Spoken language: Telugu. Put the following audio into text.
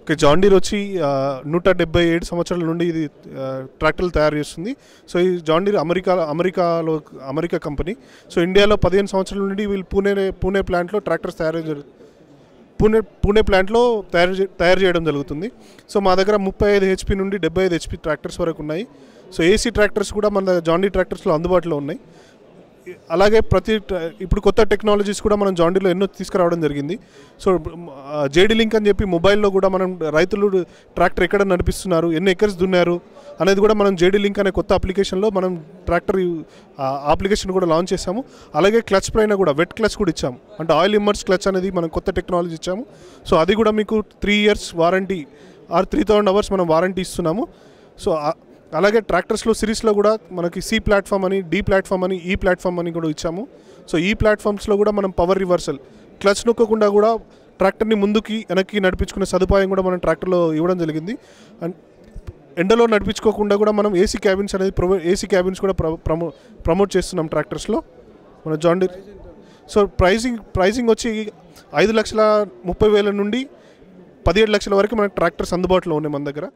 ఓకే, జాన్ డీర్ వచ్చి 177 సంవత్సరాల నుండి ఇది ట్రాక్టర్లు తయారు చేస్తుంది. సో ఈ John Deere America company. So ఇండియాలో 15 సంవత్సరాల నుండి వీళ్ళు పూణే ప్లాంట్లో ట్రాక్టర్స్ పూణే ప్లాంట్లో తయారు చేయడం జరుగుతుంది. సో మా దగ్గర 35 HP నుండి 75 HP ట్రాక్టర్స్ వరకు ఉన్నాయి. సో ఏసీ ట్రాక్టర్స్ కూడా మన జాన్ డీర్ ట్రాక్టర్స్లో అందుబాటులో ఉన్నాయి. అలాగే ఇప్పుడు కొత్త టెక్నాలజీస్ కూడా మనం జాన్ డీర్లో ఎన్నో తీసుకురావడం జరిగింది. సో జేడీ లింక్ అని చెప్పి మొబైల్లో కూడా మనం రైతులు ట్రాక్టర్ ఎక్కడ నడిపిస్తున్నారు, ఎన్ని ఎకర్స్ దున్నారు అనేది కూడా మనం జేడీ లింక్ అనే కొత్త అప్లికేషన్లో మనం ట్రాక్టర్ అప్లికేషన్ కూడా లాంచ్ చేసాము. అలాగే క్లచ్ పైన కూడా వెట్ క్లచ్ కూడా ఇచ్చాము, అంటే ఆయిల్ ఇమ్మర్స్ క్లచ్ అనేది మనం కొత్త టెక్నాలజీ ఇచ్చాము. సో అది కూడా మీకు 3 years వారంటీ ఆర్ 3000 hours మనం వారంటీ ఇస్తున్నాము. సో అలాగే ట్రాక్టర్స్లో సిరీస్లో కూడా మనకి సి ప్లాట్ఫామ్ అని, డి ప్లాట్ఫామ్ అని, ఈ ప్లాట్ఫామ్ అని కూడా ఇచ్చాము. సో ఈ ప్లాట్ఫామ్స్లో కూడా మనం పవర్ రివర్సల్, క్లచ్ నొక్కకుండా కూడా ట్రాక్టర్ని ముందుకి వెనక్కి నడిపించుకునే సదుపాయం కూడా మనం ట్రాక్టర్లో ఇవ్వడం జరిగింది. అండ్ ఎండలో నడిపించుకోకుండా కూడా మనం ఏసీ క్యాబిన్స్ కూడా ప్రమోట్ చేస్తున్నాం ట్రాక్టర్స్లో మన జాన్ డీర్. సో ప్రైజింగ్ వచ్చి 5,30,000 నుండి 17 లక్షల వరకు మనకు ట్రాక్టర్స్ అందుబాటులో ఉన్నాయి మన దగ్గర.